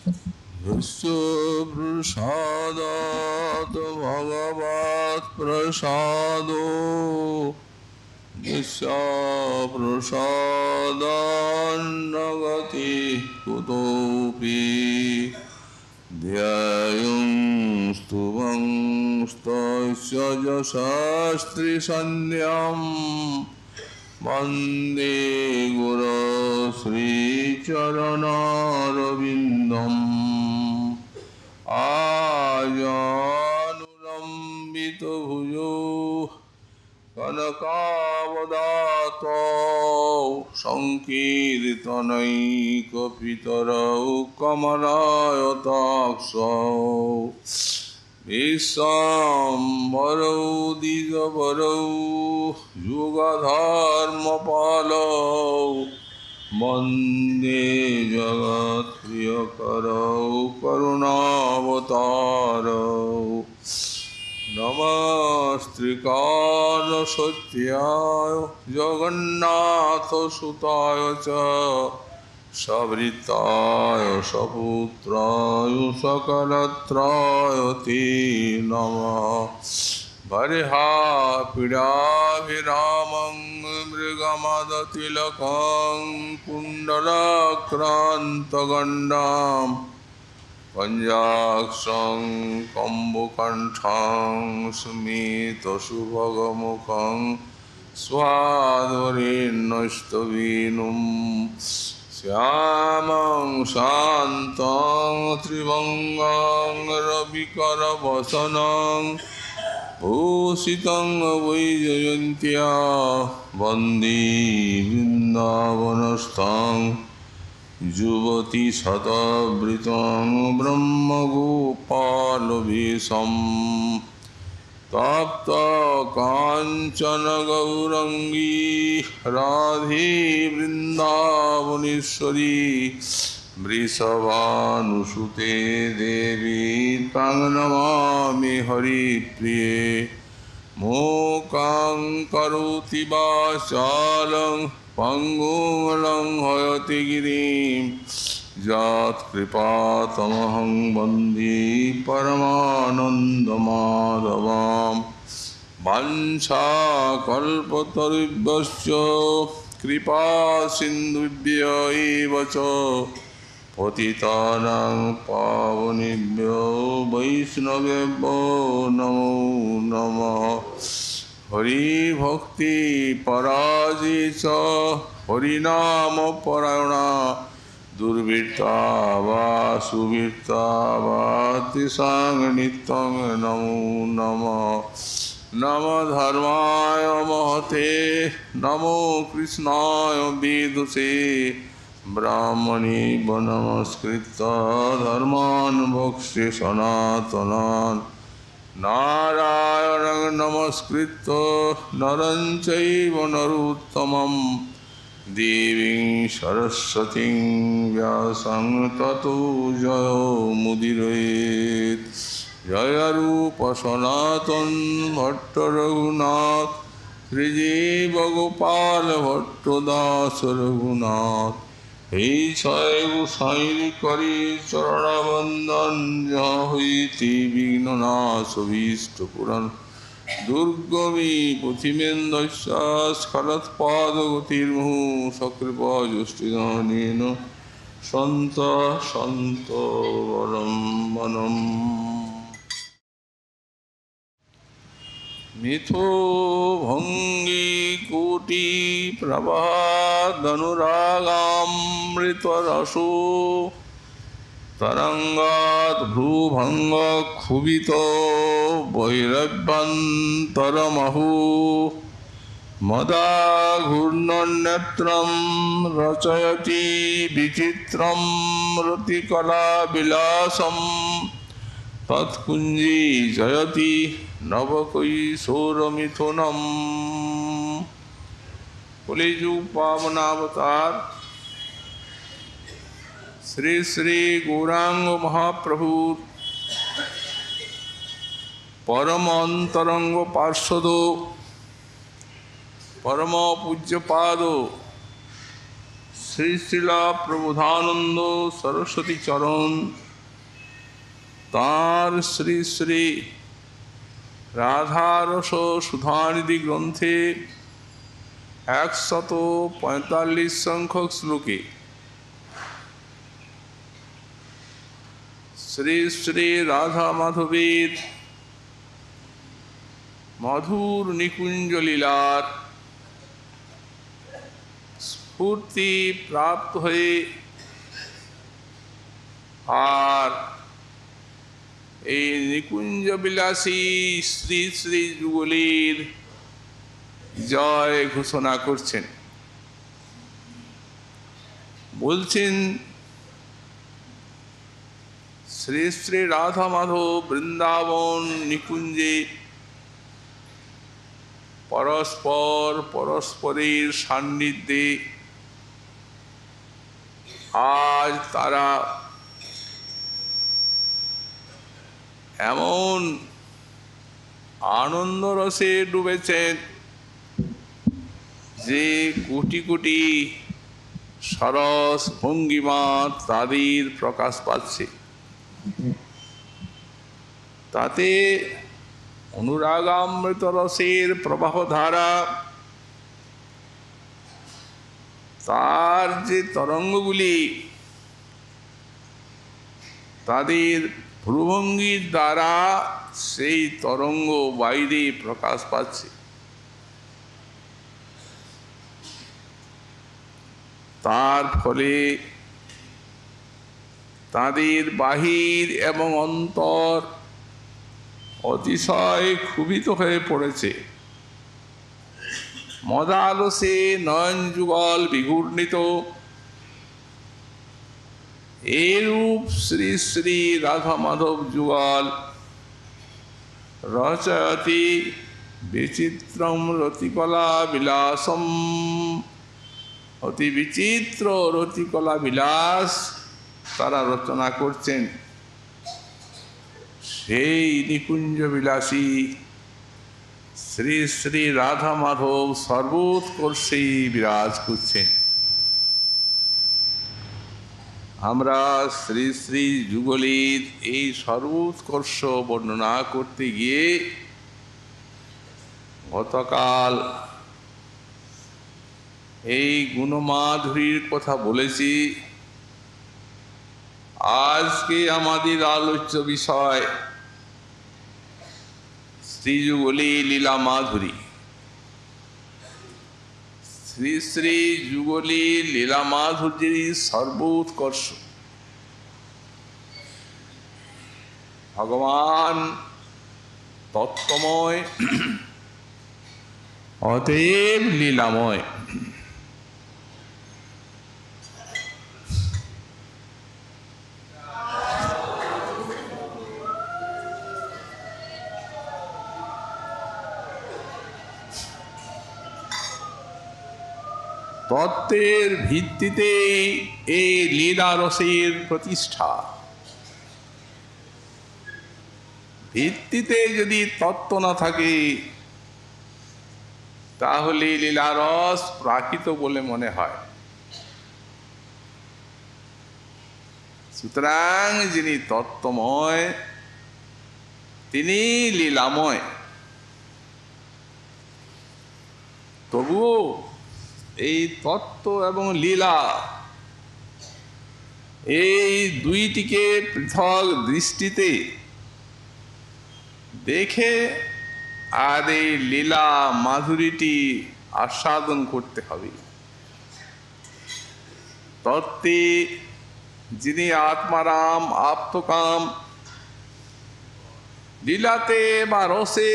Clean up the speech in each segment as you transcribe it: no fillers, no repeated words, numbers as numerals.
यस्य प्रसादात् भगवत् प्रसादो यस्य प्रसादान्न गतिः कुतोऽपि ध्येयं स्तुवं स्तस्य यशस्त्रिसन्ध्यम् वन्दे गुरो श्रीचरणारविन्दम् आजानुलम्बितभुजो कनकावदातो सङ्कीर्तनैकपितरौ कमलायताक्षौ विश्वाम्बरौ द्विजवरौ युगधर्मपालौ वन्दे जगत्प्रियकरौ करुणावतारौ नमस्त्रिकालसत्याय जगन्नाथसुताय च सवृत्ताय सपुत्राय सकलत्राय ते नमः बर्हापीडाभिरामं मृगमदतिलकं कुण्डलाक्रान्तगण्डां पञ्चाक्षं कम्बुकण्ठं स्मितसुभगमुखं स्वादुरेण्यस्तवीनुं श्यामं शान्तं त्रिभङ्गं रविकरवसनं भूषितं वैजयन्त्या वन्दे वृन्दावनस्थं युवती शतवृतं ब्रह्मगोपालवेशं तप्त काञ्चन गौरङ्गी राधे वृन्दावनेश्वरी वृषभानुसुते देवी तं नमामि हरिप्रिये मूकं करोति वाचालं पङ्गुं लङ्घयति गिरिं यत्कृपातमहं वन्दे परमानन्दमाधवां वंशाकल्पतरुभ्यश्च कृपासिन्धुभ्य एव च पतितानां पावनेभ्यो वैष्णवेभ्यो नमो नमः हरिभक्ति पराजे च हरिनामपरायणा दुर्वृत्ता वा सुवृत्ता वा तेषां नित्यं नमो नमः नमो धर्माय महते नमो कृष्णाय वेदसे ब्राह्मणे नमस्कृत्य धर्मान् भक्ष्ये सनातनान् नारायणं नमस्कृत्य नरं चैव नरोत्तमं देवीं सरस्वतीं व्यासं ततो जयमुदीरयेत् जय रूप सनातन भट्ट रघुनाथ श्रीजीवगोपाल भट्टदास रघुनाथ हे छय गोसाई करी चरणवंदन जहिति विघ्ननाश भीष्ट पुराण दुर्गमी पुथिमेन्द्रस्य स्खलत्पादगतिर्मुहुः सकृपा जुष्टिदानेन सन्त वरं वनम् मिथो भंगी कोटि प्रभादनुरागामृतरसो तरंगात भ्रूभंग क्षुभितो वैरव्यंतरमहो मदाघूर्णनेत्रं रचयति विचित्रं रतिकलाविलासं तत्कुञ्जी जयति नवकैशोरमिथुनम्। कलियुग पावनावतार श्री श्री गौरांग महाप्रभु परम अंतरंग पार्षद परम पूज्यपाद শ্রী শ্রীলা প্রবোধানন্দ সরস্বতী চরণ তাঁর শ্রী শ্রী রাধারস সুধানিধি গ্রন্থে 145 সংখ্যক শ্লোকে শ্রী শ্রী রাধা মাধবের মধুর নিকুঞ্জ লীলার স্ফূর্তি প্রাপ্ত হয়ে আর এই নিকুঞ্জ বিলাসী শ্রী শ্রী যুগলীর জয় ঘোষণা করছেন। বলছেন শ্রী শ্রী রাধা মাধব বৃন্দাবন নিকুঞ্জে পরস্পর পরস্পরের সান্নিধ্যে আজ তারা এমন আনন্দ রসে ডুবেছেন যে কোটি কোটি সরস ভঙ্গিমা তাদের প্রকাশ পাচ্ছে। তাতে অনুরাগামৃত রসের প্রবাহ ধারা, তার যে তরঙ্গগুলি তাদের ভ্রুভঙ্গির দ্বারা সেই তরঙ্গ বাইরে প্রকাশ পাচ্ছে। তার ফলে তাদের বাহির এবং অন্তর অতিশয় ক্ষুভিত হয়ে পড়েছে। মদালসে নয়ন যুগল বিঘূর্ণিত, এরূপ শ্রী শ্রী রাধা মাধব যুগল রচয়তি বিচিত্রম রতিকলা বিলাসম। অতি বিচিত্র রতিকলা বিলাস তারা রচনা করছেন। সেই নিকুঞ্জ বিলাসী শ্রী শ্রী রাধা মাধব সর্বোৎকর্ষেই বিরাজ করছেন। আমরা শ্রী শ্রী যুগলীর এই সর্বোৎকর্ষ বর্ণনা করতে গিয়ে গতকাল এই গুণমাধুরীর কথা বলেছি। আজকে আমাদের আলোচ্য বিষয় শ্রীযুগলী লীলা মাধুরী। শ্রী শ্রী যুগলী লীলা মাধুরীর সর্বোৎকর্ষ ভগবান তত্ত্বময়, অতএব লীলাময়। তত্ত্বের ভিত্তিতে এই লীলা রসের প্রতিষ্ঠা। ভিত্তিতে যদি তত্ত্ব না থাকে তাহলে লীলারস প্রাকৃত বলে মনে হয়। সুতরাং যিনি তত্ত্বময় তিনি লীলাময়। তবুও এই তত্ত্ব এবং লীলা এই দুইটিকে পৃথক দৃষ্টিতে দেখে আর এই লীলা মাধুরীটি আস্বাদন করতে হবে। তত্ত্বে যিনি আত্মারাম আপ্তকাম, লীলাতে বা রসে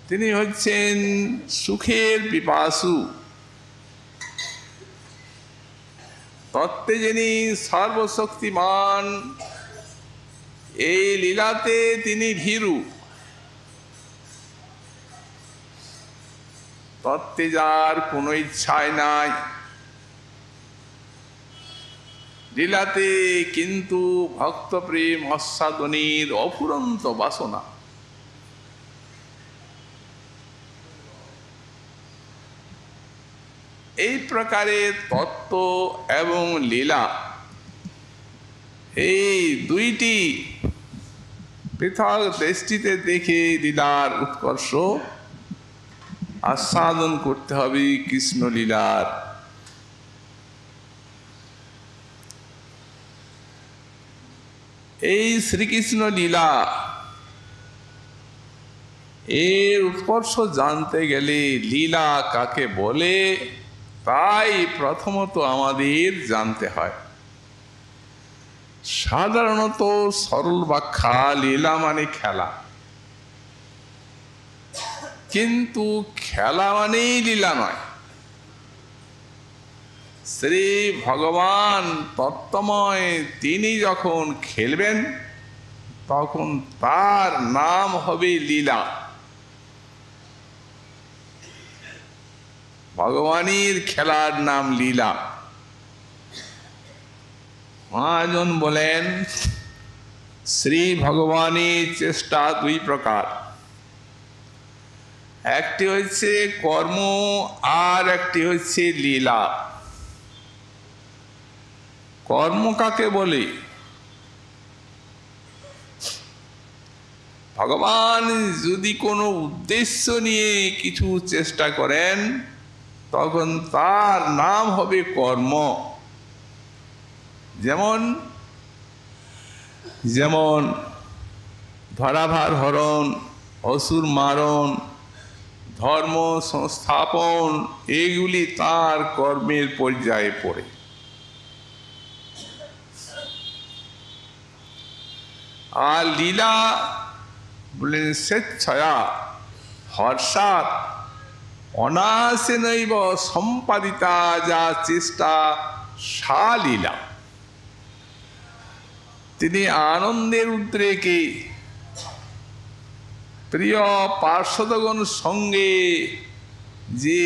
তিনি হচ্ছেন সুখের পিপাসু। তত্ত্বে যিনি সর্বশক্তিমান, এই লীলাতে তিনি ভীরু। তত্ত্বে যার কোনো ইচ্ছাই নাই, লীলাতে কিন্তু ভক্ত প্রেম আস্বাদনের অফুরন্ত বাসনা। এই প্রকারে তত্ত্ব এবং লীলা এই দুইটি পৃথক দৃষ্টিতে দেখে লীলার উৎকর্ষ আস্বাদন করতে হবে কৃষ্ণ লীলার। এই শ্রীকৃষ্ণ লীলা এর উৎকর্ষ জানতে গেলে লীলা কাকে বলে তাই প্রথমত আমাদের জানতে হয়। সাধারণত সরল ব্যাখ্যা লীলা মানে খেলা, কিন্তু খেলা মানেই লীলা নয়। শ্রী ভগবান তত্ত্বময় তিনি যখন খেলবেন তখন তার নাম হবে লীলা। ভগবানের খেলার নাম লীলা। মহাজন বলেন শ্রী ভগবানের চেষ্টা দুই প্রকার, একটি হচ্ছে কর্ম আর একটি হচ্ছে লীলা। কর্ম কাকে বলে? ভগবান যদি কোনো উদ্দেশ্য নিয়ে কিছু চেষ্টা করেন তখন তার নাম হবে কর্ম। যেমন যেমন ধরাভার হরণ, অসুর মারণ, ধর্ম সংস্থাপন, এগুলি তার কর্মের পর্যায়ে পড়ে। আর লীলা বলেন স্বেচ্ছয়া হর্ষাৎ অনাসেনৈব সম্পাদিতা যা চেষ্টা সা লীলা। তিনি আনন্দের উদ্রেকে প্রিয় পার্শ্বদগণ সঙ্গে যে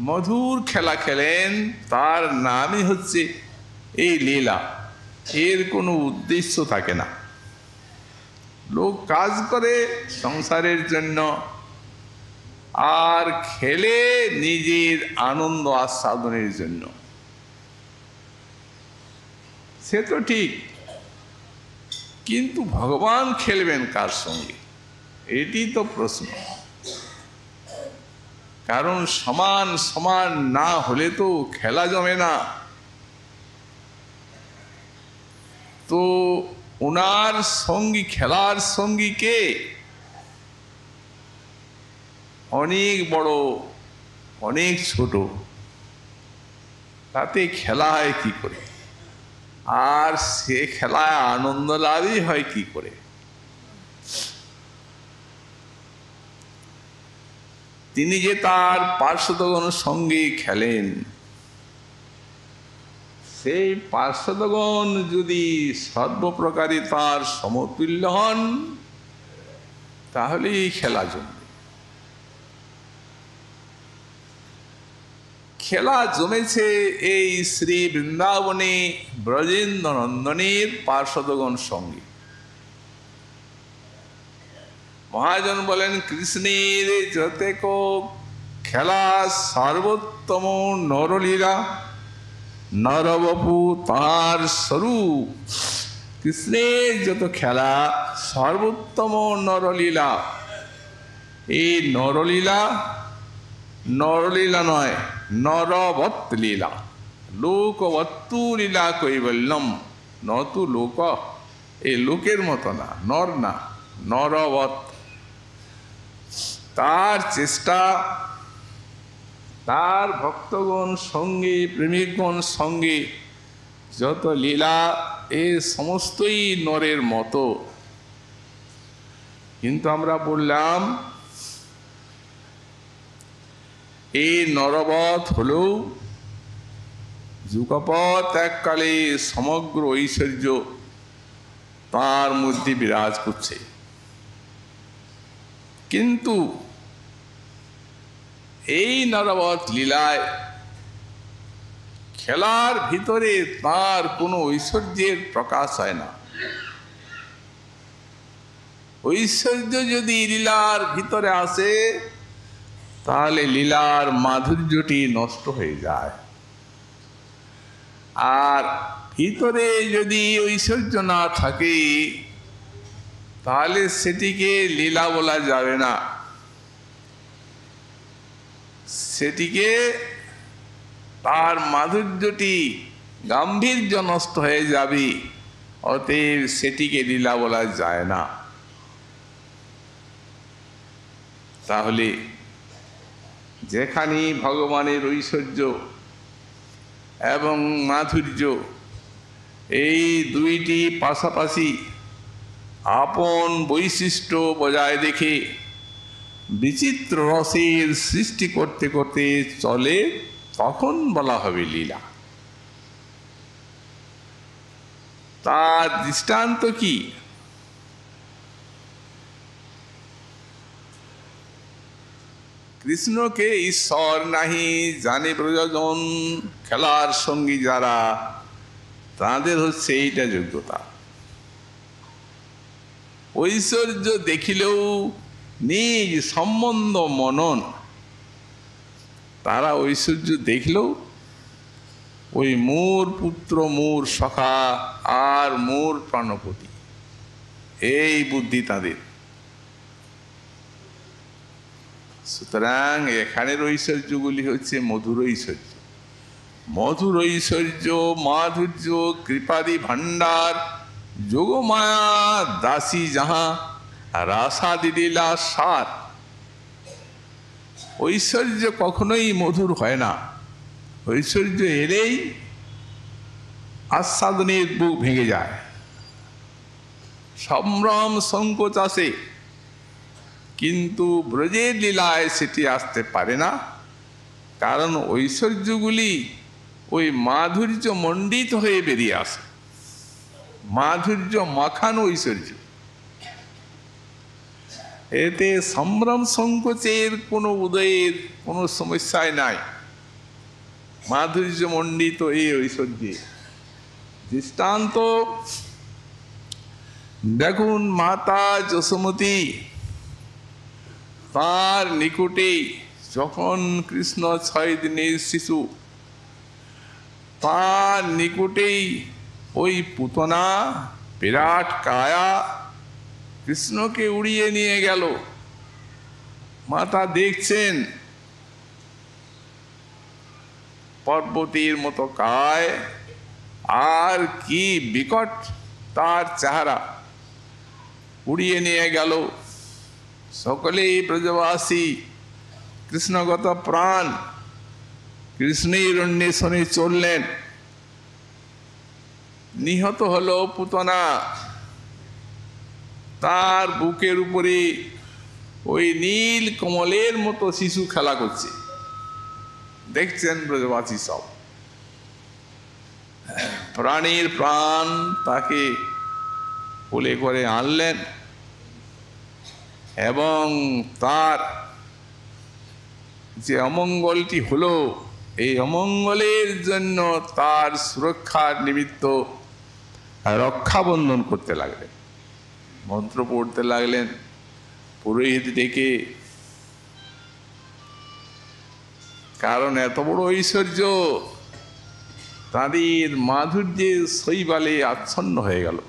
মধুর খেলা খেলেন তার নামই হচ্ছে এই লীলা। এর কোনো উদ্দেশ্য থাকে না। লোক কাজ করে সংসারের জন্য আর খেলে নিজের আনন্দ আস্বাদনের জন্য। সে তো ঠিক, কিন্তু ভগবান খেলবেন কার সঙ্গে এটি তো প্রশ্ন। কারণ সমান সমান না হলে তো খেলা জমে না। তো ওনার সঙ্গী, খেলার সঙ্গী কে? অনেক বড়, অনেক ছোট, তাতে খেলা হয় কি করে? আর সে খেলায় আনন্দ লাভই হয় কি করে? তিনি যে তার পার্শ্বদগণ সঙ্গে খেলেন, সেই পার্শ্বদগণ যদি সর্বপ্রকারে তার সমতুল্য হন তাহলেই খেলা জমবে। খেলা জমেছে এই শ্রী বৃন্দাবনে ব্রজেন্দ্র নন্দনের পার্শ্বদগণ সঙ্গে। মহাজন বলেন কৃষ্ণের যতেক খেলা সর্বোত্তম নরলীলা, নরবপু তার স্বরূপ। কৃষ্ণের যত খেলা সর্বোত্তম নরলীলা। এই নরলীলা, নরলীলা নয়, নরবৎ লীলা। লোকবত্তু লীলা কৈবল্যম নতু লোক। এই লোকের মতো না, নর না, নরবৎ। তার চেষ্টা তার ভক্তগণ সঙ্গে, প্রেমিকগণ সঙ্গে যত লীলা এ সমস্তই নরের মতো। কিন্তু আমরা বললাম এই নরবৎ হলেও যুগপৎ এককালে সমগ্র ঐশ্বর্য তার মধ্যে বিরাজ করছে। কিন্তু এই নরবৎ লীলায় খেলার ভিতরে তার কোনো ঐশ্বর্যের প্রকাশ হয় না। ঐশ্বর্য যদি লীলার ভিতরে আসে তাহলে লীলার মাধুর্যটি নষ্ট হয়ে যায়। আর ভিতরে যদি ঐশ্বর্য না থাকে তাহলে সেটিকে লীলা বলা যাবে না, সেটিকে তার মাধুর্যটি গাম্ভীর্য নষ্ট হয়ে যাবে, অতএব সেটিকে লীলা বলা যায় না। তাহলে যেখানে ভগবানের ঐশ্বর্য এবং মাধুর্য এই দুইটি পাশাপাশি আপন বৈশিষ্ট্য বজায় রেখে বিচিত্র রসের সৃষ্টি করতে করতে চলে, তখন বলা হবে লীলা। তার দৃষ্টান্ত কি? কৃষ্ণকে ঈশ্বর নাহি জানে ব্রজজন, খেলার সঙ্গী যারা তাদের হচ্ছে এইটা যোগ্যতা। ঐশ্বর্য দেখিলেও নিজ সম্বন্ধ মনন, তারা ঐশ্বর্য দেখলেও ওই মোর পুত্র, মোর সখা আর মোর প্রাণপতি, এই বুদ্ধি তাদের। সুতরাং এখানের ঐশ্বর্যগুলি হচ্ছে মধুর ঐশ্বর্য। মধুর ঐশ্বর্য, মাধুর্য, কৃপাদি ভাণ্ডার, যোগমায়া দাসী যাহা রাসাদি লীলা সার। ঐশ্বর্য কখনোই মধুর হয় না। ঐশ্বর্য এলেই আস্বাদনের বুক ভেঙে যায়, সম্ভ্রম সংকোচ আসে, কিন্তু ব্রজের লীলায় সেটি আসতে পারে না। কারণ ঐশ্বর্যগুলি ওই মাধুর্য মণ্ডিত হয়ে বেরিয়ে আসে, মাধুর্য মাখানো ঐশ্বর্য। এতে সম্ভ্রম সংকোচের কোনো উদয়ের কোনো সমস্যাই নাই, মাধুর্য মণ্ডিত এই ঐশ্বর্যে। দৃষ্টান্ত দেখুন, মাতা যশোমতী, তার নিকটেই যখন কৃষ্ণ 6 দিনের শিশু, তার নিকটেই ওই পুতনা বিরাট কায়া কৃষ্ণকে উড়িয়ে নিয়ে গেল। মাতা দেখছেন পর্বতের মতো কায়, আর কি বিকট তার চেহারা, উড়িয়ে নিয়ে গেল। সকলেই ব্রজবাসী কৃষ্ণগত প্রাণ কৃষ্ণের অন্বেষণে চললেন। নিহত হলো পুতনা, তার বুকের উপরে ওই নীল কমলের মতো শিশু খেলা করছে, দেখছেন ব্রজবাসী সব। প্রাণীর প্রাণ তাকে কোলে করে আনলেন এবং তার যে অমঙ্গলটি হলো, এই অমঙ্গলের জন্য তার সুরক্ষার নিমিত্ত রক্ষাবন্ধন করতে লাগলেন, মন্ত্র পড়তে লাগলেন, পুরোহিত ডেকে। কারণ এত বড় ঐশ্বর্য তাদের মাধুর্যের শৈবালে আচ্ছন্ন হয়ে গেল,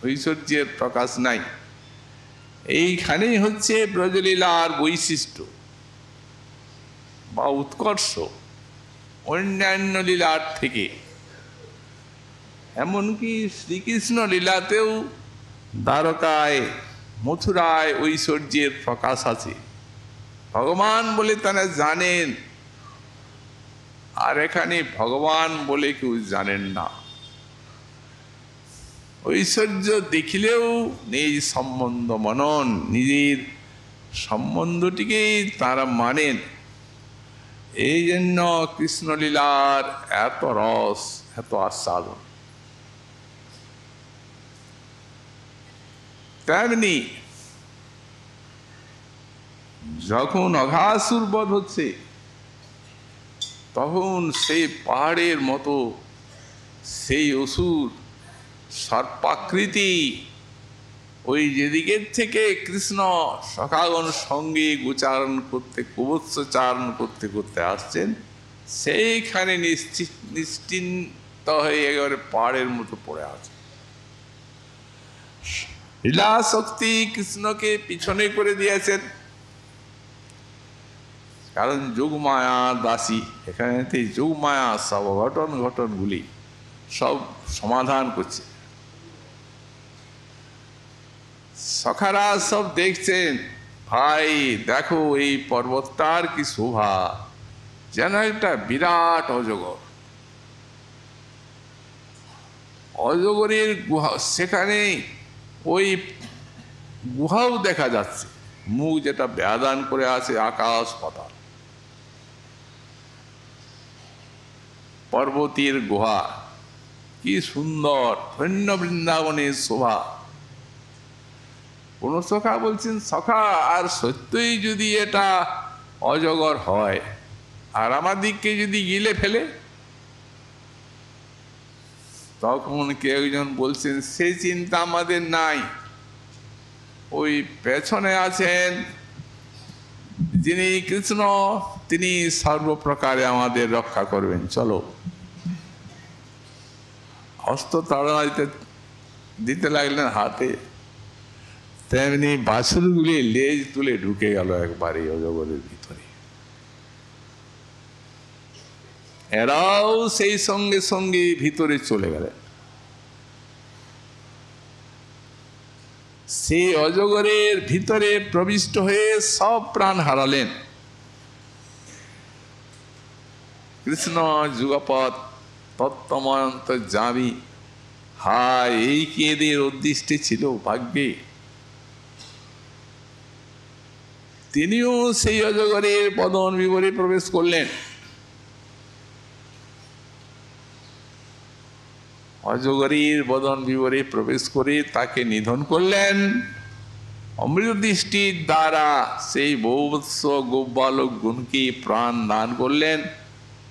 ঐশ্বর্যের প্রকাশ নাই। এইখানেই হচ্ছে ব্রজলীলার বৈশিষ্ট্য বা উৎকর্ষ অন্যান্য লীলার থেকে। এমনকি শ্রীকৃষ্ণ লীলাতেও দ্বারকায়, মথুরায় ঐশ্বর্যের প্রকাশ আছে, ভগবান বলে তারা জানেন, আর এখানে ভগবান বলে কেউ জানেন না। ঐশ্বর্য দেখিলেও নিজ সম্বন্ধ মনন, নিজের সম্বন্ধটিকেই তারা মানেন। এই জন্য কৃষ্ণলীলার এত রস, এত আস্বাদন। তেমনি যখন অঘাসুর বধ হচ্ছে, তখন সেই পাহাড়ের মতো সেই অসুর সর্পাকৃতি ওই যেদিকের থেকে কৃষ্ণ সখাগণ সঙ্গে গোচারণ করতে কুবৎসচারণ করতে করতে আসছেন, সেইখানে নিশ্চিন্ত হয়ে একেবারে পাহাড়ের মতো পড়ে আছে। লীলা শক্তি কৃষ্ণকে পিছনে করে দিয়েছেন, কারণ যোগমায়া দাসী, এখানে যোগমায়া সব ঘটনগুলি সব সমাধান করছে। সখারা সব দেখছেন, ভাই দেখো এই পর্বতটার কি শোভা, যেন একটা বিরাট অজগর। অজগরের গুহা, সেখানে ওই গুহাও দেখা যাচ্ছে, মুখ যেটা ব্যাদান করে আছে আকাশ পাতাল। পর্বতের গুহা কি সুন্দর, ধন্য বৃন্দাবনের শোভা। কোন সখা বলছেন, সখা আর সত্যই যদি এটা অজগর হয় আর আমাদিকে যদি গিলে ফেলে, তখন কেউ একজন বলছেন, সে চিন্তা আমাদের নাই, ওই পেছনে আছেন যিনি কৃষ্ণ, তিনি সর্বপ্রকারে আমাদের রক্ষা করবেন, চলো। হস্ত তাড়া দিতে লাগলেন হাতে, তেমনি বাছুরগুলি লেজ তুলে ঢুকে গেল একবারে অজগরের ভিতরে। এরাও সেই সঙ্গে সঙ্গে ভিতরে চলে গেলেন। সেই অজগরের ভিতরে প্রবিষ্ট হয়ে সব প্রাণ হারালেন। কৃষ্ণ যুগপৎ তত্ত্বময়ন্ত জামি, হায় এই কি এদের উদ্দিষ্টে ছিল ভাগ্যে। তিনিও সেই অজগরের বদন বিবরে প্রবেশ করলেন। অজগরীর বদন বিবরে প্রবেশ করে তাকে নিধন করলেন। অমৃত দৃষ্টির দ্বারা সেই বহুবৎস গোপালক গুণকে প্রাণ দান করলেন,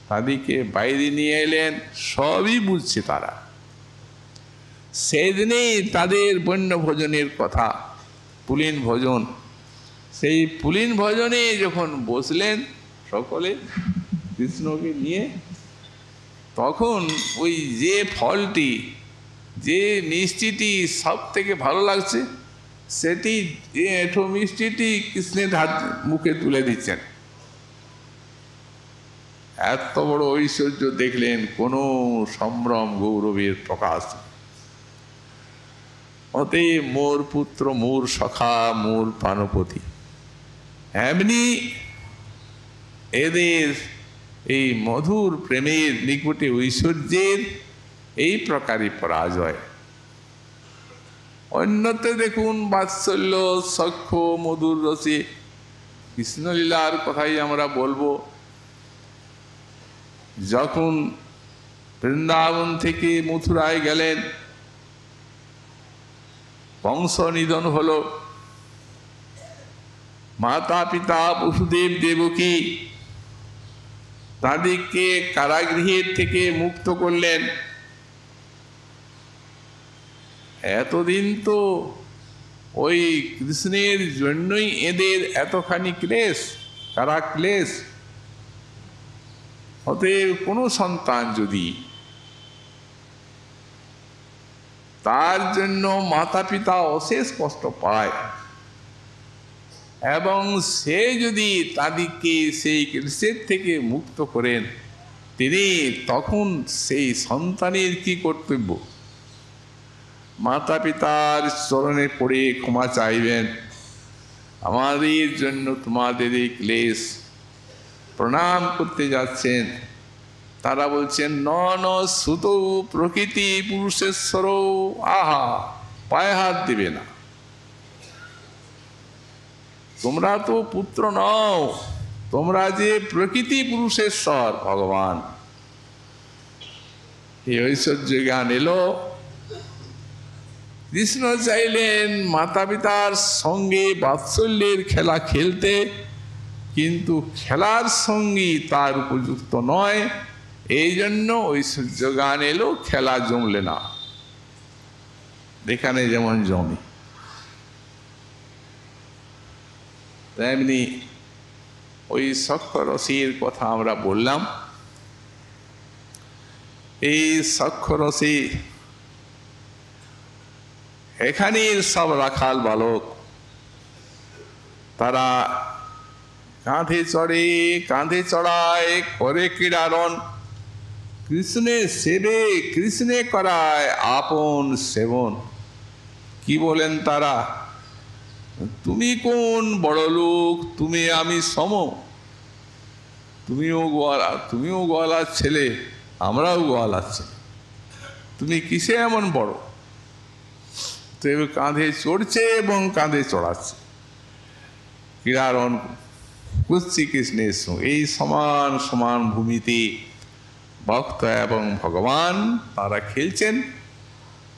তাদেরকে বাইরে নিয়ে এলেন, সবই বুঝছে তারা। সেদিনেই তাদের বন্য ভোজনের কথা, পুলিন ভোজন, সেই পুলিন ভোজনে যখন বসলেন সকলে কৃষ্ণকে নিয়ে, তখন ওই যে ফলটি, যে মিষ্টিটি সব থেকে ভালো লাগছে, সেটি এঁঠো মিষ্টিটি কৃষ্ণের হাত মুখে তুলে দিচ্ছেন। এত বড় ঐশ্বর্য দেখলেন, কোনো সম্ভ্রম গৌরবের প্রকাশ। অতে মোর পুত্র, মোর সখা, মোর প্রাণপতি, এমনি এদের এই মধুর প্রেমের নিকটে ঐশ্বর্যের এই প্রকারই পরাজয়। অন্যতে দেখুন বাৎসল্য, সখ্য, মধুর রসে কৃষ্ণলীলার কথাই আমরা বলবো। যখন বৃন্দাবন থেকে মথুরায় গেলেন, বংশ নিধন হলো, মাতা পিতা বসুদেব দেবকী তাদেরকে কারাগৃহের থেকে মুক্ত করলেন। এতদিন তো ওই কৃষ্ণের জন্যই এদের এতখানি ক্লেশ, কারা ক্লেশ। অতএব কোনো সন্তান যদি তার জন্য মাতা পিতা অশেষ কষ্ট পায়, এবং সে যদি তাদেরকে সেই ক্লেশের থেকে মুক্ত করেন, তিনি তখন সেই সন্তানের কি কর্তব্য? মাতা পিতার চরণে পড়ে ক্ষমা চাইবেন, আমাদের জন্য তোমাদের এই ক্লেশ, প্রণাম করতে যাচ্ছেন। তারা বলছেন, ন ন সুত প্রকৃতি পুরুষেশ্বর, আহা, পায়ে হাত দিবে না, তোমরা তো পুত্র নও, তোমরা যে প্রকৃতি পুরুষেশ্বর ভগবান। এই ঐশ্বর্য জ্ঞান এলো। কৃষ্ণ চাইলেন মাতা পিতার সঙ্গে বাৎসল্যের খেলা খেলতে, কিন্তু খেলার সঙ্গী তার উপযুক্ত নয়, এই জন্য ঐশ্বর্য গান এলো, খেলা জমলে না। এখানে যেমন জমি, তেমনি ওই সখ্যরসির কথা আমরা বললাম। এই সখ্যরসি এখানের সব রাখাল বালক, তারা কাঁধে চড়ে, কাঁধে চড়ায়, করে ক্রীড়ারণ, কৃষ্ণের সেবে, কৃষ্ণে করায় আপন সেবন। কি বলেন তারা? তুমি কোন বড় লোক, তুমি আমি সম, তুমিও গোয়ালার ছেলে, আমরাও গোয়ালার ছেলে, তুমি কিসে এমন বড়? তো কাঁধে চড়ছে এবং কাঁধে চড়াচ্ছে, ক্রীড়ারণ করছি কৃষ্ণের সঙ্গে। এই সমান সমান ভূমিতে ভক্ত এবং ভগবান তারা খেলছেন,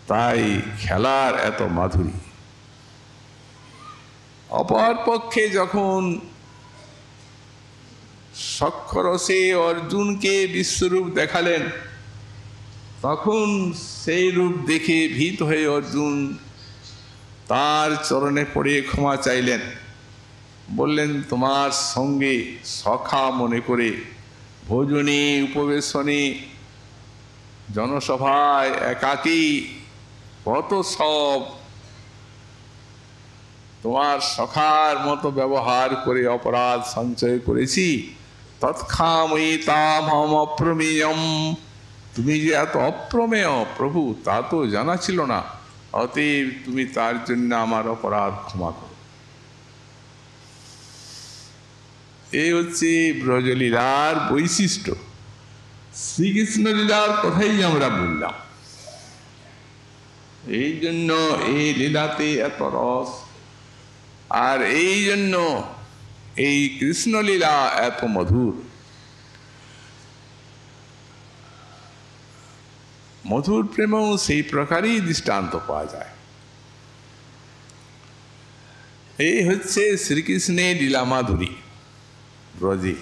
তাই খেলার এত মাধুরী। অপর পক্ষে যখন সখ্যরসে অর্জুনকে বিশ্বরূপ দেখালেন, তখন সেই রূপ দেখে ভীত হয়ে অর্জুন তার চরণে পড়ে ক্ষমা চাইলেন। বললেন, তোমার সঙ্গে সখা মনে করে ভোজনে, উপবেশনে, জনসভায়, একাকী কত সব তোমার সখার মতো ব্যবহার করে অপরাধ সঞ্চয় করেছি। তৎক্ষাময়ী তামহম অপ্রমেয়ম, তুমি যে এত অপ্রমেয় প্রভু তা তো জানা ছিল না, অতএব তুমি তার জন্য আমার অপরাধ ক্ষমা করো। এই হচ্ছে ব্রজলীলার বৈশিষ্ট্য। শ্রীকৃষ্ণ লীলার কথাই আমরা বললাম। এই জন্য এই লীলাতে এত রস, আর এই জন্য এই কৃষ্ণলীলা এত মধুর। মধুর প্রেমেও সেই প্রকারই দৃষ্টান্ত পাওয়া যায়। এই হচ্ছে শ্রীকৃষ্ণের লীলা মাধুরী ব্রজে।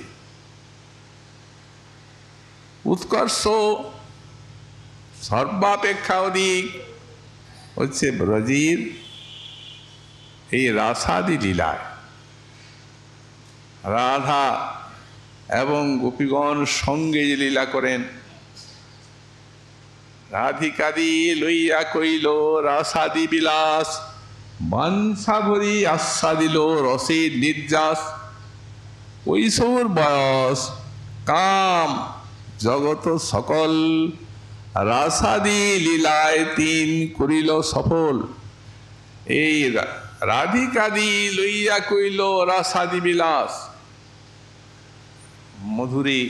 উৎকর্ষ সর্বাপেক্ষা অধিক হচ্ছে ব্রজের এই রাসাদি লীলায়। রাধা এবং গোপীগণ সঙ্গে যে লীলা করেন, রাধিকাদি লইয়া কইল রাসাদি বিলাস, বাঞ্ছা ভরি আস্বাদিল রসের নির্যাস। কৈশোর বয়স কাম জগত সকল, রাসাদি লীলায় তিন করিল সফল। এই রাধিকাদি লইয়া কইল রাসাদি বিলাস, মধুরী।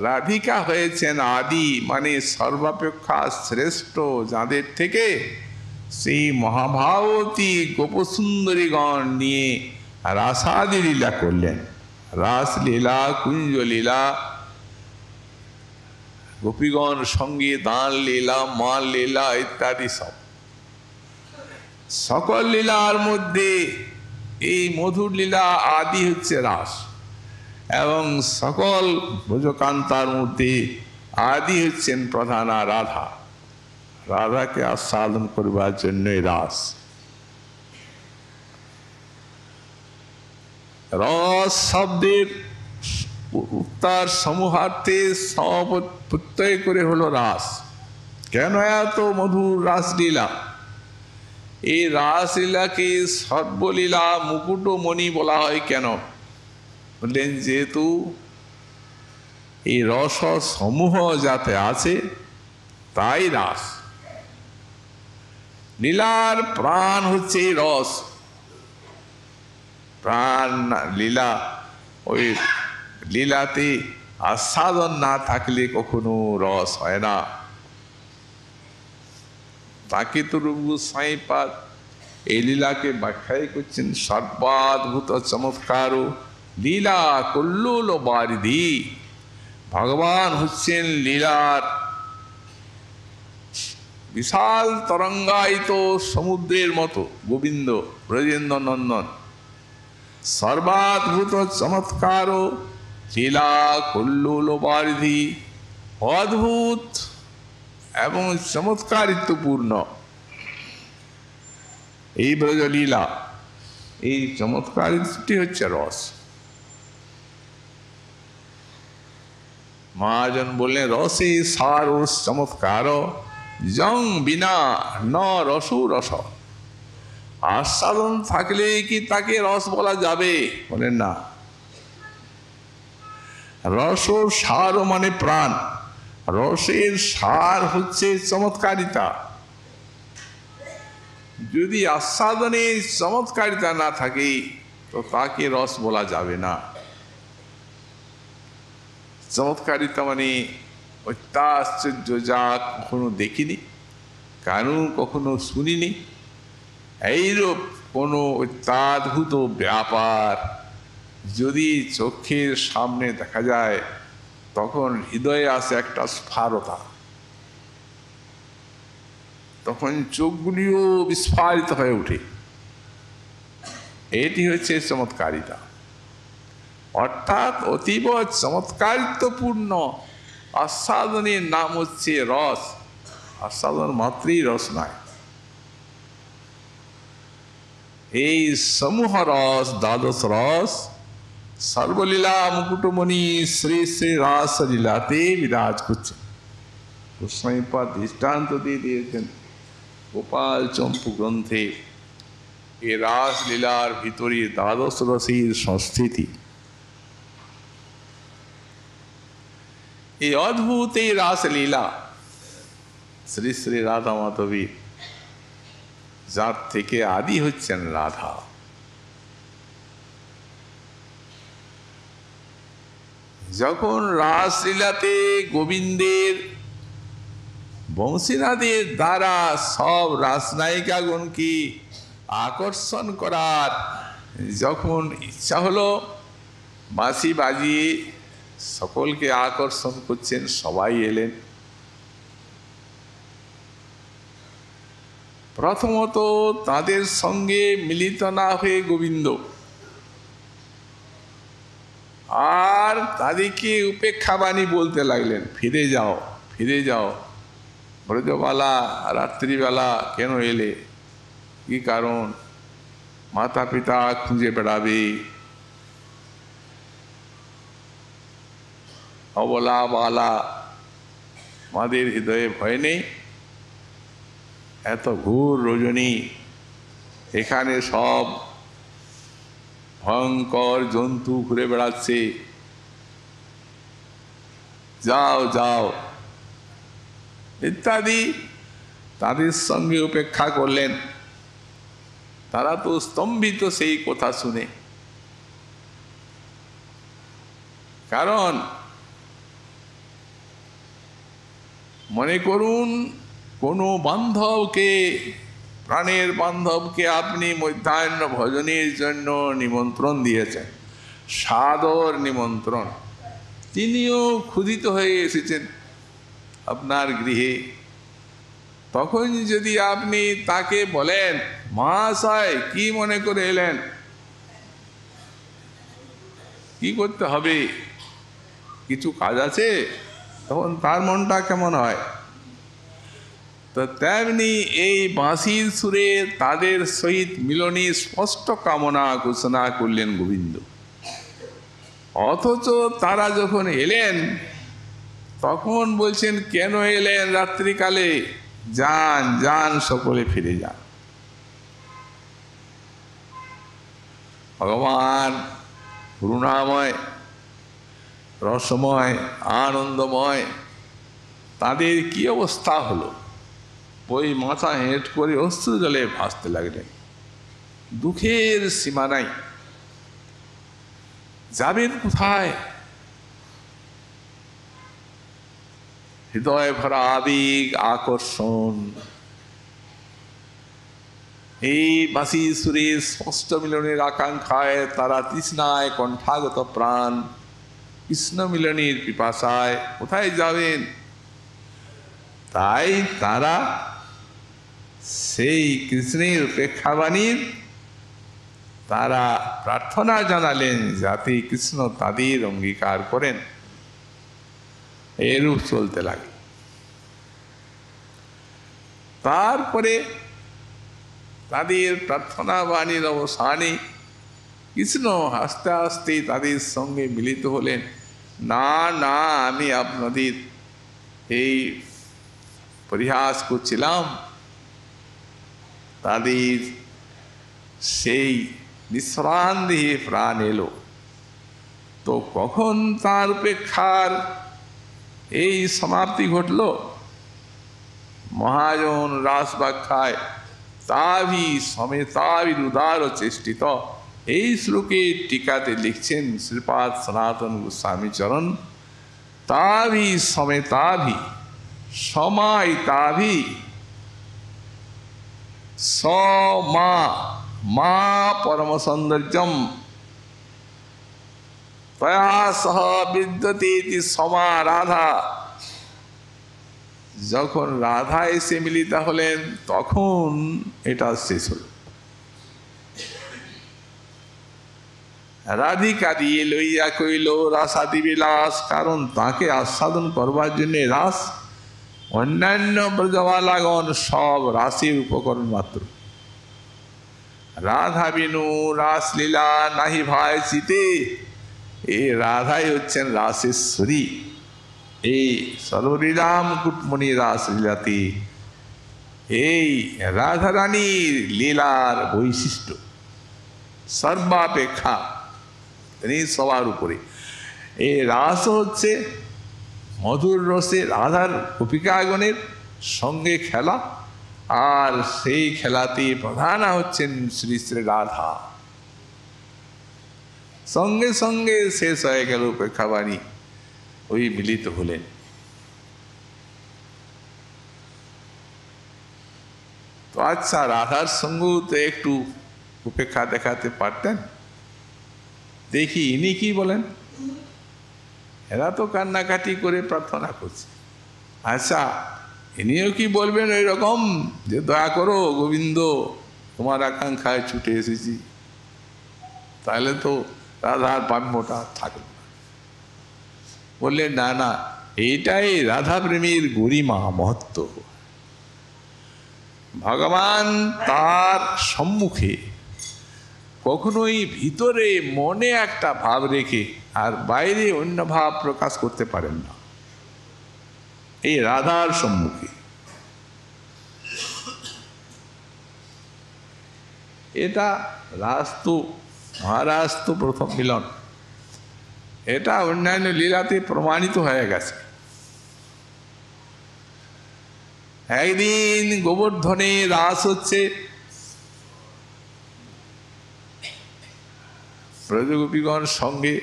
রাধিকা হয়েছেন আদি, মানে সর্বাপেক্ষা শ্রেষ্ঠ যাদের থেকে, সেই মহাভাবতী গোপসুন্দরীগণ নিয়ে রাসাদি লীলা করলেন। রাসলীলা, কুঞ্জলীলা, গোপীগণ সঙ্গে দান লীলা, মাল লীলা ইত্যাদি সব। সকল লীলার মধ্যে এই মধুর লীলা আদি হচ্ছে রাস, এবং সকল ব্রজকান্তার মধ্যে আদি হচ্ছেন প্রধানা রাধা। রাধাকে আস্বাদন করবার জন্যই রাস। রস শব্দের উত্তর সমূহার্থে প্রত্যয় করে হলো রাস। কেন এত মধুর রাসলীলা? এই রাসলীলাকে সর্বলীলা মুকুটমণি বলা হয় কেন? বললেন, যেহেতু এই রস সমূহ যাতে আছে, তাই রাস। লীলার প্রাণ হচ্ছে এই রস। প্রাণ লীলা, ওই লীলাতে আস্বাদন না থাকলে কখনো রস হয় না। তাকে তো রূপগু সাঁইপাদ এই লীলাকে ব্যাখ্যাই করছেন, সর্বাদ্ভুত চমৎকার লীলা কল্লোল বারিধি। ভগবান হচ্ছেন লীলার বিশাল তরঙ্গায়িত সমুদ্রের মতো গোবিন্দ, ব্রজেন্দ্র নন্দন। সর্বাদ্ভুত চমৎকার লীলা কল্লোল বারিধি, অদ্ভুত এবং চমৎকারিত্বপূর্ণ এই ব্রজলীলা। এই চমৎকারটি হচ্ছে রস। মহাজন বললেন রসে সার চমৎকার জং বিনা ন রসু রস। আস্বাদন থাকলে কি তাকে রস বলা যাবে? বলেন না। রস সার মানে প্রাণ, রসের সার হচ্ছে চমৎকারিতা। যদি আস্বাদনে চমৎকারিতা না থাকে তো তাকে রস বলা যাবে না। চমৎকারিতা মানে অত্যাশ্চর্য, যা কখনো দেখিনি, কারণ কখনো শুনিনি, এইরূপ কোনো অত্যাদ্ভুত ব্যাপার যদি চোখের সামনে দেখা যায় তখন হৃদয়ে আসে একটা স্ফারতা, তখন চোখগুলিও বিস্ফারিত হয়ে ওঠে। এটি হচ্ছে চমৎকারিতা, অর্থাৎ অতীব চমৎকারিত্বপূর্ণ আস্বাদনের নাম হচ্ছে রস। আস্বাদন মাত্রই রস নয়, এই সমূহ রস, দ্বাদশ রস সর্বলীলা মুকুটমণি শ্রী শ্রী রাসলীলাতে বিরাজ করছে। গোস্বামীপাদ দৃষ্টান্ত দিয়ে দিয়েছেন গোপাল চম্পু গ্রন্থে এ রাসলীলার ভিতরে দ্বাদশ রসের সংস্থিতি। এই অদ্ভুত এই রাসলীলা শ্রী শ্রী রাধা মাধবী, যার থেকে আদি হচ্ছেন রাধা। যখন রাসলীলাতে গোবিন্দের বংশীনাদের দ্বারা সব রাসনায়িকাগণকে আকর্ষণ করার যখন ইচ্ছা হলো, বাঁশি বাজিয়ে সকলকে আকর্ষণ করছেন, সবাই এলেন। প্রথমত তাদের সঙ্গে মিলিত না হয়ে গোবিন্দ, আর তাদেরকে উপেক্ষা বাণী বলতে লাগলেন, ফিরে যাও, ফিরে যাও, ব্রজবালা রাত্রিবেলা কেন এলে, কি কারণ? মাতা পিতা খুঁজে বেড়াবে, অবলা বালা, আমাদের হৃদয়ে ভয় নেই? এত ঘোর রজনী, এখানে সব ভয়ঙ্কর জন্তু ঘুরে বেড়াচ্ছে, যাও যাও ইত্যাদি তাদের সঙ্গে উপেক্ষা করলেন। তারা তো স্তম্ভিত সেই কথা শুনে, কারণ মনে করুন কোনো বান্ধবকে, প্রাণের বান্ধবকে আপনি মধ্যাহ্ন ভোজনের জন্য নিমন্ত্রণ দিয়েছেন, সাদর নিমন্ত্রণ, তিনিও ক্ষুধিত হয়ে এসেছেন আপনার গৃহে। তখন যদি আপনি তাকে বলেন, মহাশয় কি মনে করে এলেন, কি করতে হবে, কিছু কাজ আছে, তখন তার মনটা কেমন হয়? তো তেমনি এই বাঁশির সুরে তাদের সহিত মিলনী স্পষ্ট কামনা ঘোষণা করলেন গোবিন্দ। অথচ তারা যখন এলেন তখন বলছেন, কেন এলেন রাত্রিকালে? যান যান, সকলে ফিরে যান। ভগবান করুণাময়, রসময়, আনন্দময়, তাদের কি অবস্থা হলো? ওই মাথা হেঁট করে অশ্রু জলে ভাসতে লাগলেন, দুঃখের সীমা নাই, যাবেন কোথায়? হৃদয় ভরা আবেগ, আকর্ষণ, এই বাঁশি সুরের স্পষ্ট মিলনের আকাঙ্ক্ষায় তারা তৃষ্ণায় কণ্ঠাগত প্রাণ, কৃষ্ণ মিলনের পিপাসায় কোথায় যাবেন? তাই তারা সেই কৃষ্ণের উপেক্ষাবাণীর তারা প্রার্থনা জানালেন যাতে কৃষ্ণ তাদের অঙ্গীকার করেন। এরূপ চলতে লাগে। তারপরে তাদের প্রার্থনা বাণীর অবসানে কৃষ্ণ আস্তে আস্তে তাদের সঙ্গে মিলিত হলেন। না না, আমি আপনাদের এই পরিহাস করছিলাম। তাদের সেই নিঃসরণ দেহে প্রাণ এলো, তো কখন তার উপেক্ষার এই সমাপ্তি ঘটল? মহাজন রাস ব্যাখ্যায় তাভি সমেতাবির উদার চেষ্টিত, এই শ্লোকে টিকাতে লিখছেন শ্রীপাদ সনাতন গোস্বামী চরণ, তাভি সমেতাভি সমায়িতাভি সমা মা পরম সৌন্দর্যম তয়া সহ বিদ্যতে সমা রাধা। যখন রাধা এসে মিলিত হলেন তখন এটা শেষ হল। রাধিকা দিয়ে লইয়া কইল রাসাদি বিলাস, কারণ তাকে আস্বাদন করবার জন্য রাস, অন্যান্য ব্রজবালাগণ সব রাসের উপকরণ মাত্র। রাধা বিনু রাসলীলা নাহি ভাই চিতে, এই রাধাই হচ্ছেন রাসেশ্বরী। এই সর্বলীলাম কুটমণি রাসলীলাতে এই রাধারানীর লীলার বৈশিষ্ট্য সর্বাপেক্ষা, তিনি সবার উপরে। এই রাস হচ্ছে মধুর রসে রাধার গোপিকাগণের সঙ্গে খেলা, আর সেই খেলাতে প্রধানা হচ্ছেন শ্রী শ্রী রাধা। সঙ্গে সঙ্গে শেষ হয়ে গেল উপেক্ষাবাণী, ওই মিলিত হলেন। তো আচ্ছা, রাধার সঙ্গেও তো একটু উপেক্ষা দেখাতে পারতেন। দেখি ইনি কি বলেন। এরা তো কান্নাকাটি করে প্রার্থনা করছে, আচ্ছা ইনিও কি বলবেন ওই রকম যে দয়া করো গোবিন্দ, তোমার আকাঙ্ক্ষায় ছুটে এসেছি? তাহলে তো রাধার পাম্যটা থাকবে না। বললেন না না, এইটাই রাধা প্রেমীর গরিমা মহত্ব। ভগবান তার সম্মুখে কখনোই ভিতরে মনে একটা ভাব রেখে আর বাইরে অন্য ভাব প্রকাশ করতে পারেন না। এই রাধার সম্মুখে এটা রাস্তু মহারাষ্ট্র প্রথম মিলন, এটা অন্যান্য লীলাতে প্রমাণিত হয়ে গেছে। একদিন গোবর্ধনে রাস হচ্ছে, ব্রজগোপীগণ সঙ্গে,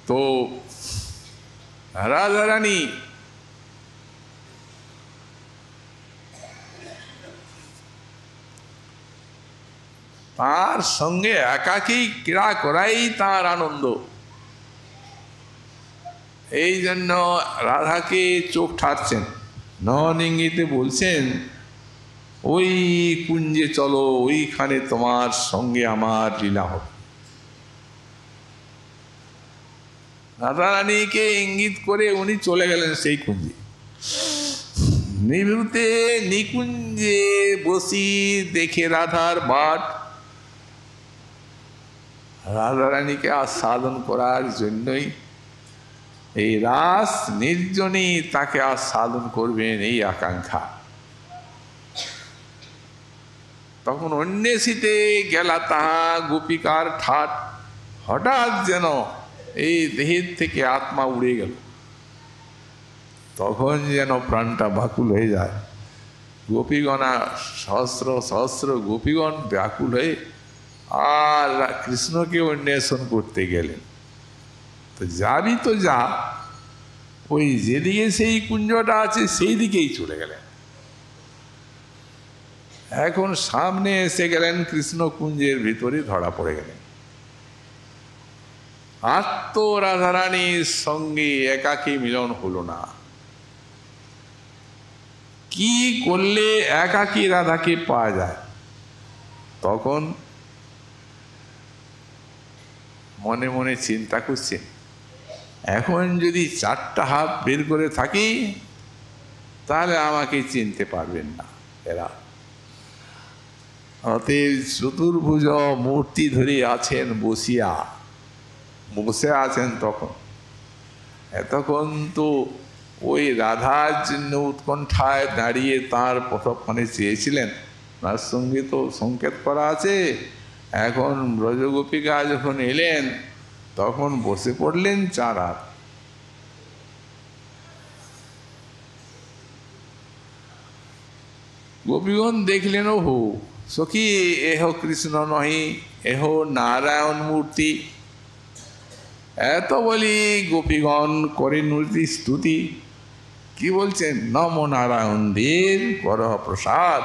তো রাধারানী তার সঙ্গে একাকী ক্রীড়া করাই তার আনন্দ। এই জন্য রাধাকে চোখ ঠাকছেন, নন ইঙ্গিতে বলছেন ওই কুঞ্জে চলো, ওইখানে তোমার সঙ্গে আমার লীলা হবে। রাধারানীকে ইঙ্গিত করে উনি চলে গেলেন সেই কুঞ্জে। নিভৃতে নিকুঞ্জে বসি দেখে রাধার বাট, রাধারানীকে আস্বাদন করার জন্যই এই রাস নির্জনই তাকে আস্বাদন করবেন এই আকাঙ্ক্ষা। তখন অন্বেষিতে গেলা তাহা গোপিকার ঠাট, হঠাৎ যেন এই দেহের থেকে আত্মা উড়ে গেল। তখন যেন প্রাণটা ব্যাকুল হয়ে যায়। গোপীগণা সহস্র সহস্র গোপীগণ ব্যাকুল হয়ে আর কৃষ্ণকে অন্বেষণ করতে গেলেন। তো যাবি তো যা, ওই যেদিকে সেই কুঞ্জটা আছে সেই দিকেই চলে গেলেন। এখন সামনে এসে গেলেন কৃষ্ণ কুঞ্জের ভিতরে ধরা পড়ে গেলেন। আত্ম রাধারানীর সঙ্গে একাকী মিলন হলো না। কি করলে একাকী রাধাকে পাওয়া যায়? তখন মনে মনে চিন্তা করছেন, এখন যদি চারটা হাত বের করে থাকি তাহলে আমাকে চিনতে পারবেন না এরা। অতএব চতুর্ভুজ মূর্তি ধরে আছেন বসিয়া, বসে আছেন। তখন এতক্ষণ তো ওই রাধার জন্য উৎকণ্ঠায় দাঁড়িয়ে তার পথপানে চেয়েছিলেন, তার সঙ্গে তো সংকেত করা আছে। এখন ব্রজগোপিকা যখন এলেন তখন বসে পড়লেন চার হাত। গোপীগণ দেখলেন, ওহো সখী, এহ কৃষ্ণ নহি, এহ নারায়ণ মূর্তি। এত বলি গোপীগণ করেন মূর্তি স্তুতি। কি বলছেন? নম নারায়ণ দেব কর প্রসাদ,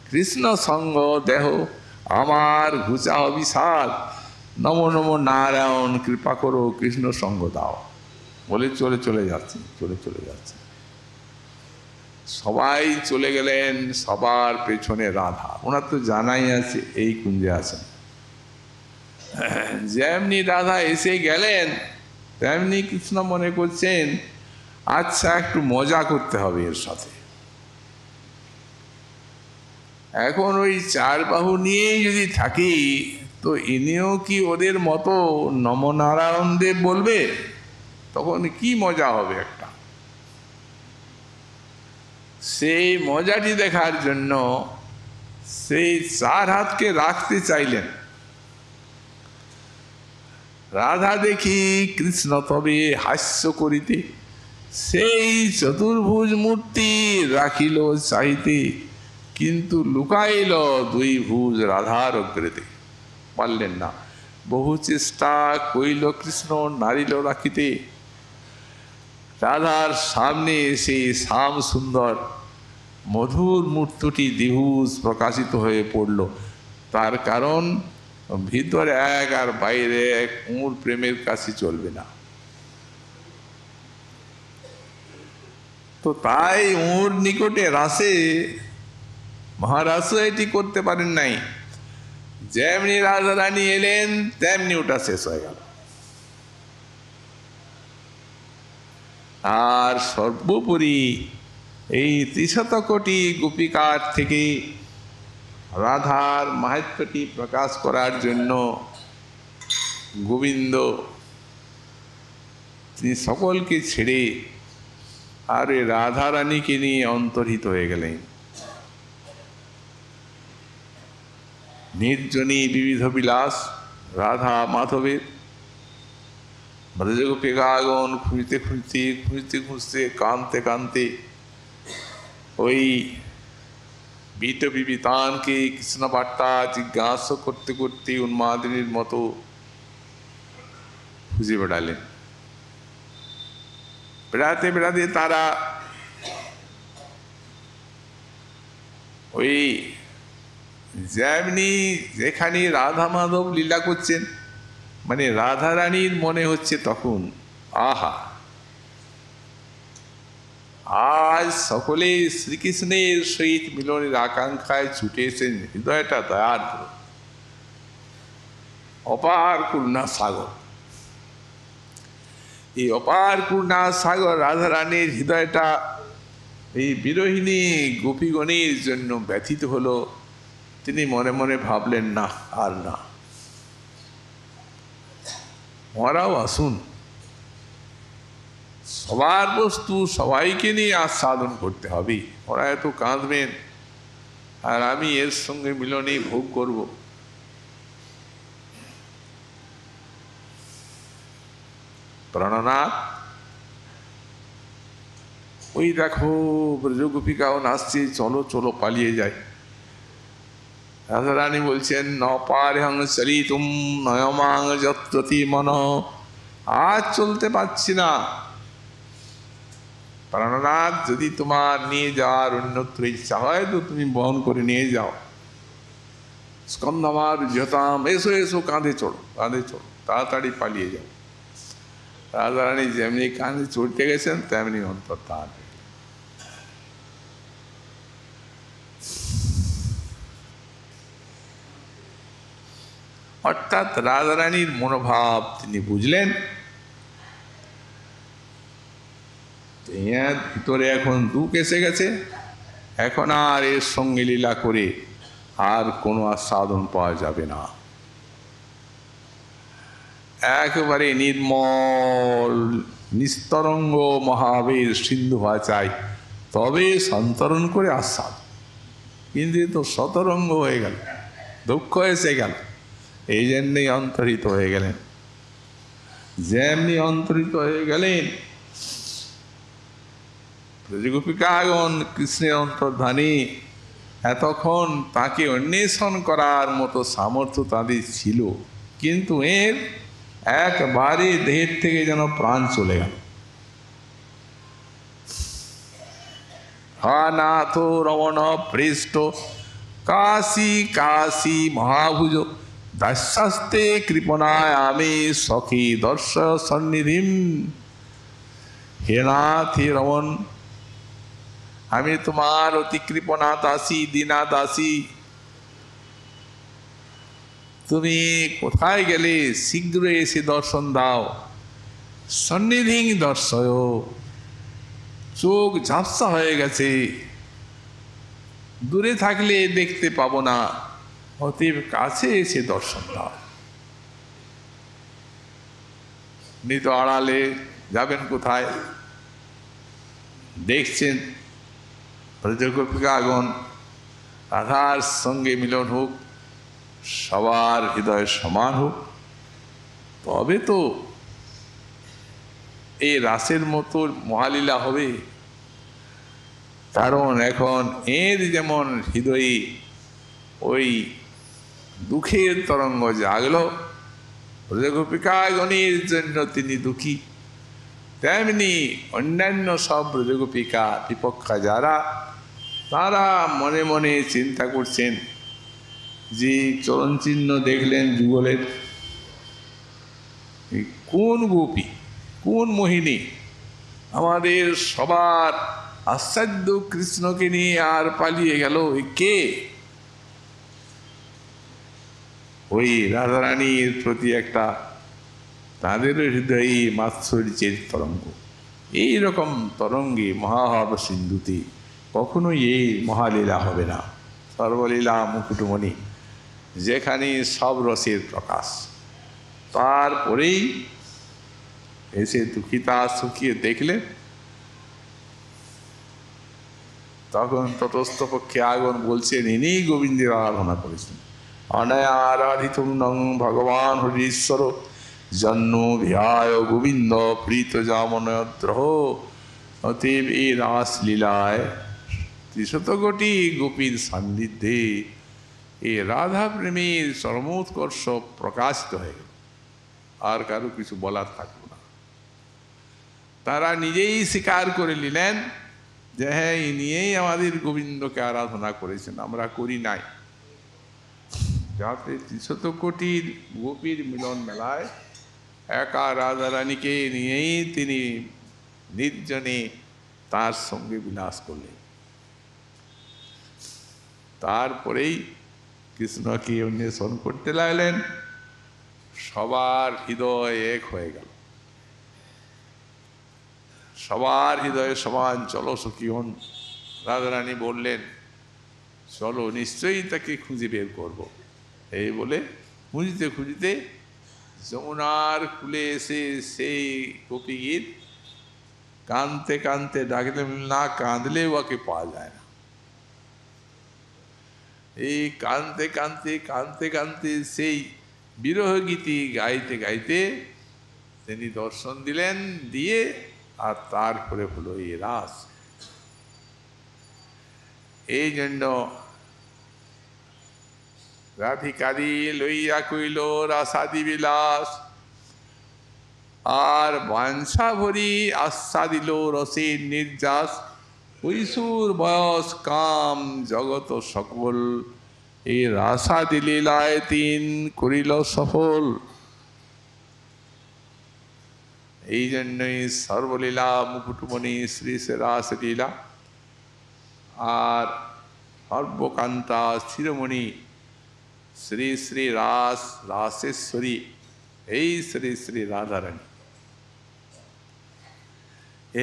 কৃষ্ণ সঙ্গ দেহ আমার ঘুচা অভিষাদ। নম নম নারায়ণ কৃপা করো, কৃষ্ণ সঙ্গ দাও। বলে চলে যাচ্ছে। সবাই চলে গেলেন, সবার পেছনে রাধা। ওনার তো জানাই আছে এই কুঞ্জে আছেন। যেমনি রাধা এসে গেলেন তেমনি কৃষ্ণ মনে করছেন, আচ্ছা একটু মজা করতে হবে এর সাথে। এখন ওই চার বাহু নিয়েই যদি থাকি তো ইনিও কি ওদের মতো নমনারায়ণ দেব বলবে? তখন কি মজা হবে একটা। সেই মজাটি দেখার জন্য সেই চার হাতকে রাখতে চাইলেন। রাধা দেখি কৃষ্ণ তবে হাস্য করিতে, সেই চতুর্ভুজ মূর্তি রাখিল চাইতে, কিন্তু লুকাইল দুই ভুজ রাধার অগ্রেতে। পারলেন না, বহু চেষ্টা কইল কৃষ্ণ নারিল রাখিতে। রাধার সামনে সেই শ্যাম সুন্দর মধুর মূর্তিটি দ্বিভুজ প্রকাশিত হয়ে পড়ল। তার কারণ ভিতরে এক আর বাইরে এক, ওর প্রেমের কাছে চলবে না। তো তাই ওর নিকটে রাসে মহারাজও এটি করতে পারেন নাই। যেমনি রাজা রানী এলেন তেমনি ওটা শেষ হয়ে গেল। আর সর্বোপরি এই ৩০ কোটি গোপিকার থেকে রাধার মাহাত্ম্যটি প্রকাশ করার জন্য গোবিন্দ তিনি সকলকে ছেড়ে আর রাধা রানীকে নিয়ে অন্তর্হিত হয়ে গেলেন। নির্জনী বিবিধ বিলাস রাধা মাধবের। ব্রজগোপিকাগণ খুঁজতে কানতে ওই বিতানকে কৃষ্ণ বার্তা জিজ্ঞাসা করতে উন্মাদিনীর মতো খুঁজে বেড়ালেন। বেড়াতে তারা ওই যেখানে রাধা মাধব লীলা করছেন, মানে রাধা রানীর মনে হচ্ছে তখন, আহা আজ সকলে শ্রীকৃষ্ণের সহিত মিলনের আকাঙ্ক্ষায় ছুটে এসেছেন। হৃদয়টা দয়ার্দ্র, অপার করুণা সাগর। এই অপার করুণা সাগর রাধা রানীর হৃদয়টা এই বিরোহিণী গোপীগণের জন্য ব্যথিত হলো। তিনি মনে মনে ভাবলেন, না আর না, ওরাও আসুন, সবার বস্তু সবাইকে নিয়ে আস্বাদন করতে হবে। ওরা এত কাঁদবেন আর আমি এর সঙ্গে মিলনে ভোগ করব। প্রাণনাথ, ওই দেখো ব্রজগোপিকাও নাচছে, চলো পালিয়ে যায়। রাধা রানী বলছেন, নপারহং চলিতুম নয়মাং যত্রতি মন, আজ চলতে পারছি না। প্রাণনাথ, যদি তোমার নিয়ে যাওয়ার অন্যত্র ইচ্ছা হয় তো তুমি বহন করে নিয়ে যাও। স্কন্ধমার যতাম, এসো কাঁধে চড়ো, তাড়াতাড়ি পালিয়ে যাও। রাধা রানী যেমনি কাঁধে চড়তে গেছেন তেমনি অন্তর্ধান। অর্থাৎ রাধা রানীর মনোভাব তিনি বুঝলেন। ভিতরে এখন দুঃখ এসে গেছে, এখন আর এর সঙ্গে লীলা করে আর কোনো আস্বাদন পাওয়া যাবে না। একেবারে নির্মল নিস্তরঙ্গ মহাবীর সিন্ধু হওয়া চাই, তবে সন্তরণ করে আস্বাদ। কিন্তু তো সতরঙ্গ হয়ে গেল, দুঃখ এসে গেল, এই জন্যেই অন্তরিত হয়ে গেলেন। যেমনি অন্তরিত হয়ে গেলেন, ব্রজগোপিকাগণ কৃষ্ণের অন্তর্ধানী, এতক্ষণ তাকে অন্বেষণ করার মতো সামর্থ্য তাদের ছিল, কিন্তু এর একবারে দেহের থেকে যেন প্রাণ চলে গেল। নাথ রমণ পৃষ্ঠ কাশী কাশী মহাভুজ দাস্যাস্তে কৃপণায় আমি সখী দর্শ সন্নিধিম। হে নাথ, হে রমণ, আমি তোমার অতি কৃপণা দাসী, দীনা দাসী। তুমি কোথায় গেলে? শীঘ্র এসে দর্শন দাও। সন্নিধি দর্শয়, চোখ ঝাপসা হয়ে গেছে, দূরে থাকলে দেখতে পাবো না, অতএব কাছে এসে দর্শন দাও। নিত আড়ালে যাবেন কোথায়? দেখছেন ব্রজগোপিকাগণ রাধার সঙ্গে মিলন হোক, সবার হৃদয় সমান হোক, তবে তো এই রাসের মতো মহালীলা হবে। কারণ এখন এর যেমন হৃদয়ে ওই দুঃখের তরঙ্গ জাগলো, ব্রজগোপিকাগণের জন্য তিনি দুঃখী, তেমনি অন্যান্য সব ব্রজগোপিকা বিপক্ষা যারা, তারা মনে মনে চিন্তা করছেন যে চরণ চিহ্ন দেখলেন যুগলের, কোন গোপী, কোন মোহিনী আমাদের সবার আশ্চর্য কৃষ্ণকে নিয়ে আর পালিয়ে গেল? কে? ওই রাধারানীর প্রতি একটা তাদের হৃদয়ে মাৎসর্যের তরঙ্গ। এইরকম তরঙ্গে মহাভাব সিন্ধুতে কখনোই এই মহালীলা হবে না। সর্বলীলা মুকুটমণি, যেখানে সব রসের প্রকাশ। তারপরেই এসে দুঃখিতা সুখিয়ে দেখলে, তখন তটস্থ পক্ষে আগন বলছেন ইনি গোবিন্দের আরাধনা করেছেন। অনয়া আরাধিত নং ভগবান হরিশ্বর জন্ম বিহায় গোবিন্দ প্রীত জামনদ্রহ। অতএব এই রাসলীলায় ৩০০ কোটি গোপীর সান্নিধ্যে এই রাধা প্রেমের চরমোৎকর্ষ প্রকাশিত হয়ে গেল। আর কারো কিছু বলার থাকলো না। তারা নিজেই স্বীকার করে নিলেন যে হ্যাঁ, এই নিয়েই আমাদের গোবিন্দকে আরাধনা করেছেন, আমরা করি নাই। যাতে ৩০০ কোটির গোপীর মিলন মেলায় একা রাধারানীকে নিয়েই তিনি নির্জনে তার সঙ্গে বিলাস করলেন। তারপরেই কৃষ্ণকে অন্বেষণ করতে লাগলেন। সবার হৃদয় এক হয়ে গেল, সবার হৃদয়ে সমান। চলো সখীগণ, রাধারানী বললেন চলো, নিশ্চয়ই তাকে খুঁজে বের করব। এই বলে খুঁজতে খুঁজতে যমুনার কূলে এসে সেই গোপীগীত কাঁদতে কাঁদতে ডাকলে, না কাঁদলে ওকে পাওয়া যায় না। এই কাঁদতে কাঁদতে কাঁদতে কাঁদতে সেই বিরহ গীতি গাইতে গাইতে তিনি দর্শন দিলেন, দিয়ে আর তারপরে হলো এই রাস। এই জন্য রাধিকারি লইয়া কইল রাসাদি বিলাস, আর বাঞ্ছা ভরি আস্বাদিল রসের নির্যাস। কৈশোর বয়স কাম জগত সকল, এই রাসাদি লীলায় তিন করিল সফল। এই জন্যই সর্বলীলা মুকুটমণি শ্রী শ্রী রাসলীলা আর সর্বকান্তা শিরোমণি শ্রী শ্রী রাসেশ্বরী, এই শ্রী শ্রী রাধারানী।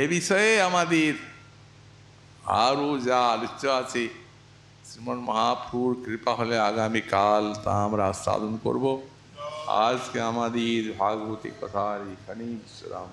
এ বিষয়ে আমাদের আরও যা আলোচ্য আছে শ্রীমন মহাপ্রভুর কৃপা হলে আগামীকাল তা আমরা সাধন করব। আজকে আমাদের ভাগবতী কথার এখানেই বিশ্রাম।